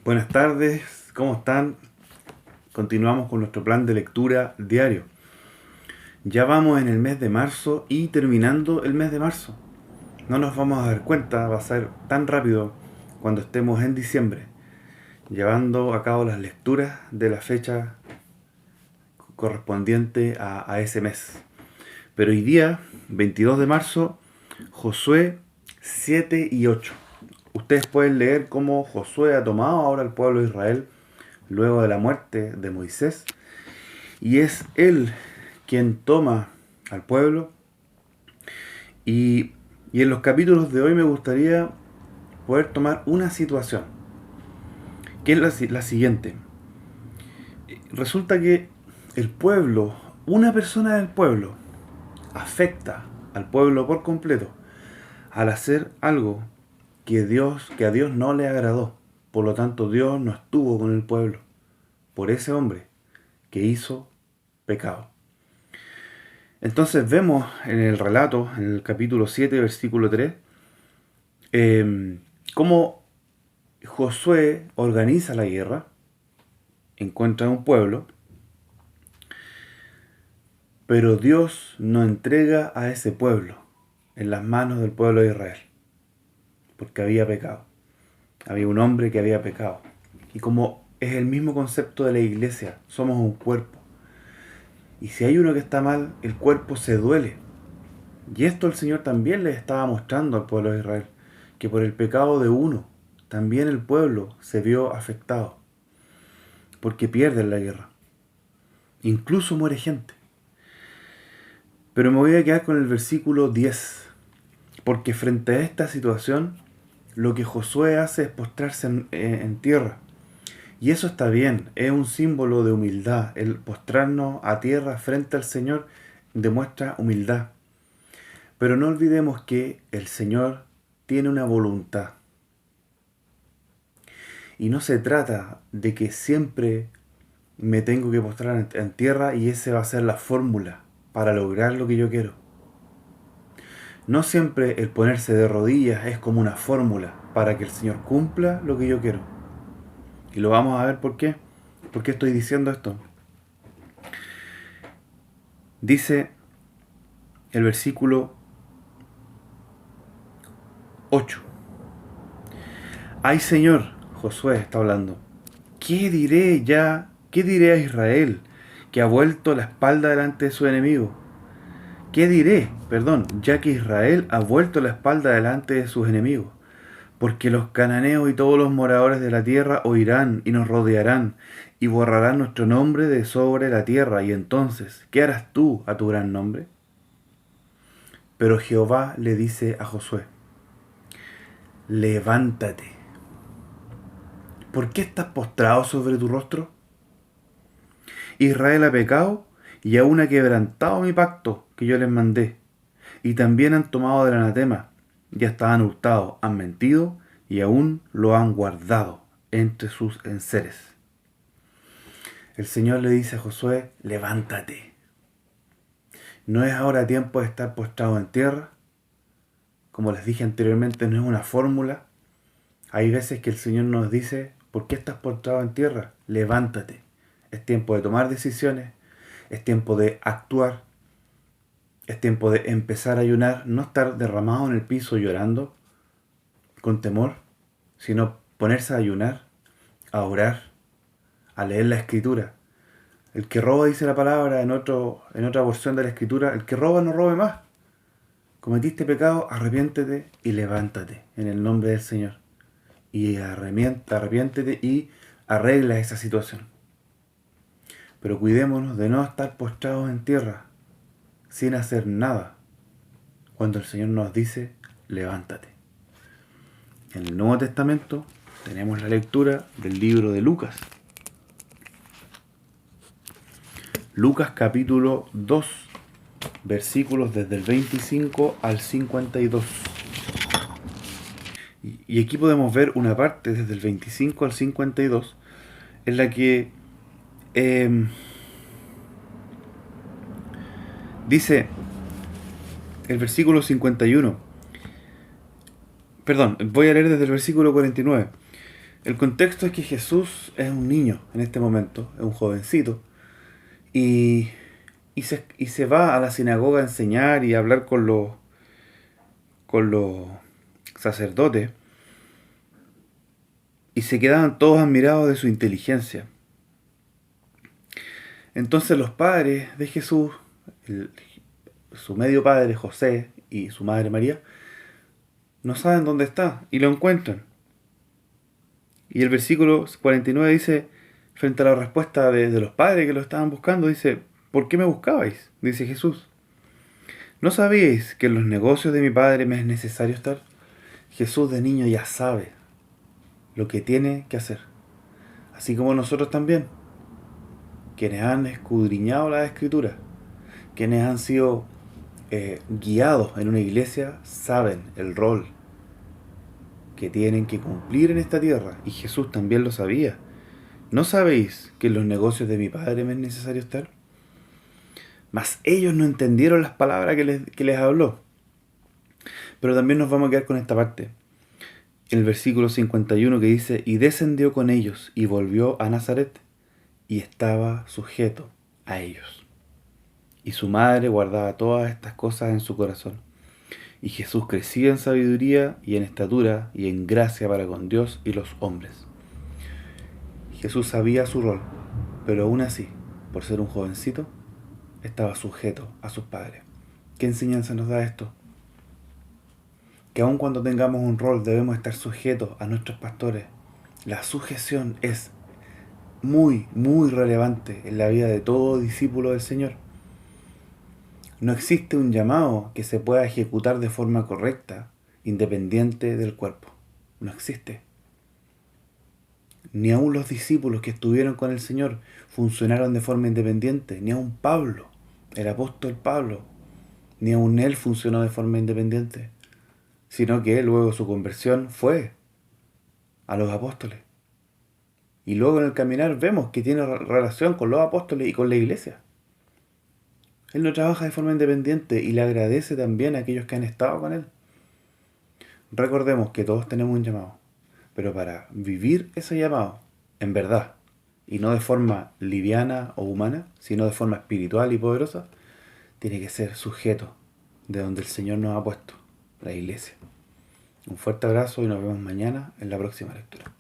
Buenas tardes, ¿cómo están? Continuamos con nuestro plan de lectura diario. Ya vamos en el mes de marzo y terminando el mes de marzo. No nos vamos a dar cuenta, va a ser tan rápido cuando estemos en diciembre, llevando a cabo las lecturas de la fecha correspondiente a ese mes. Pero hoy día, 22 de marzo, Josué 7 y 8. Ustedes pueden leer cómo Josué ha tomado ahora el pueblo de Israel luego de la muerte de Moisés, y es él quien toma al pueblo. Y en los capítulos de hoy me gustaría poder tomar una situación, que es la siguiente. Resulta que el pueblo, una persona del pueblo, afecta al pueblo por completo al hacer algo que a Dios no le agradó. Por lo tanto, Dios no estuvo con el pueblo por ese hombre que hizo pecado. Entonces vemos en el relato, en el capítulo 7, versículo 3, cómo Josué organiza la guerra, encuentra un pueblo, pero Dios no entrega a ese pueblo en las manos del pueblo de Israel, porque había pecado. Había un hombre que había pecado. Y como es el mismo concepto de la iglesia, somos un cuerpo. Y si hay uno que está mal, el cuerpo se duele. Y esto el Señor también le estaba mostrando al pueblo de Israel, que por el pecado de uno, también el pueblo se vio afectado, porque pierden la guerra. Incluso muere gente. Pero me voy a quedar con el versículo 10, porque frente a esta situación, lo que Josué hace es postrarse en tierra. Y eso está bien, es un símbolo de humildad. El postrarnos a tierra frente al Señor demuestra humildad. Pero no olvidemos que el Señor tiene una voluntad. Y no se trata de que siempre me tengo que postrar en tierra y esa va a ser la fórmula para lograr lo que yo quiero. No siempre el ponerse de rodillas es como una fórmula para que el Señor cumpla lo que yo quiero. Y lo vamos a ver por qué. ¿Por qué estoy diciendo esto? Dice el versículo 8. Ay Señor, Josué está hablando, ¿qué diré a Israel que ha vuelto la espalda delante de su enemigo? ¿Qué diré, perdón, ya que Israel ha vuelto la espalda delante de sus enemigos? Porque los cananeos y todos los moradores de la tierra oirán y nos rodearán y borrarán nuestro nombre de sobre la tierra. Y entonces, ¿qué harás tú a tu gran nombre? Pero Jehová le dice a Josué, levántate. ¿Por qué estás postrado sobre tu rostro? Israel ha pecado y aún ha quebrantado mi pacto que yo les mandé. Y también han tomado del anatema, y hasta han hurtado, han mentido y aún lo han guardado entre sus enseres. El Señor le dice a Josué, levántate. No es ahora tiempo de estar postrado en tierra. Como les dije anteriormente, no es una fórmula. Hay veces que el Señor nos dice, ¿por qué estás postrado en tierra? Levántate. Es tiempo de tomar decisiones, es tiempo de actuar, es tiempo de empezar a ayunar, no estar derramado en el piso llorando, con temor, sino ponerse a ayunar, a orar, a leer la escritura. El que roba, dice la palabra en otra porción de la escritura, el que roba no robe más. Cometiste pecado, arrepiéntete y levántate en el nombre del Señor. Y arrepiéntete y arregla esa situación. Pero cuidémonos de no estar postrados en tierra sin hacer nada cuando el Señor nos dice, levántate. En el Nuevo Testamento tenemos la lectura del libro de Lucas. Lucas capítulo 2, versículos desde el 25 al 52. Y aquí podemos ver una parte desde el 25 al 52 en la que dice el versículo 51. Perdón, voy a leer desde el versículo 49. El contexto es que Jesús es un niño en este momento, es un jovencito, y, y se va a la sinagoga a enseñar y a hablar con los sacerdotes, y se quedaban todos admirados de su inteligencia. Entonces los padres de Jesús, el- su medio padre José y su madre María, no saben dónde está y lo encuentran. Y el versículo 49 dice, frente a la respuesta de los padres que lo estaban buscando, dice, ¿por qué me buscabais? Dice Jesús. ¿No sabíais que en los negocios de mi padre me es necesario estar? Jesús de niño ya sabe lo que tiene que hacer. Así como nosotros también, quienes han escudriñado la Escritura, quienes han sido guiados en una iglesia, saben el rol que tienen que cumplir en esta tierra. Y Jesús también lo sabía. ¿No sabéis que en los negocios de mi Padre me es necesario estar? Mas ellos no entendieron las palabras que les habló. Pero también nos vamos a quedar con esta parte. En el versículo 51 que dice, y descendió con ellos y volvió a Nazaret y estaba sujeto a ellos. Y su madre guardaba todas estas cosas en su corazón. Y Jesús crecía en sabiduría y en estatura y en gracia para con Dios y los hombres. Jesús sabía su rol, pero aún así, por ser un jovencito, estaba sujeto a sus padres. ¿Qué enseñanza nos da esto? Que aun cuando tengamos un rol debemos estar sujetos a nuestros pastores. La sujeción es muy, muy relevante en la vida de todo discípulo del Señor. No existe un llamado que se pueda ejecutar de forma correcta, independiente del cuerpo. No existe. Ni aun los discípulos que estuvieron con el Señor funcionaron de forma independiente. Ni aun Pablo, el apóstol Pablo, ni aun él funcionó de forma independiente. Sino que luego su conversión fue a los apóstoles. Y luego en el caminar vemos que tiene relación con los apóstoles y con la iglesia. Él no trabaja de forma independiente y le agradece también a aquellos que han estado con él. Recordemos que todos tenemos un llamado, pero para vivir ese llamado en verdad, y no de forma liviana o humana, sino de forma espiritual y poderosa, tiene que ser sujeto de donde el Señor nos ha puesto, la iglesia. Un fuerte abrazo y nos vemos mañana en la próxima lectura.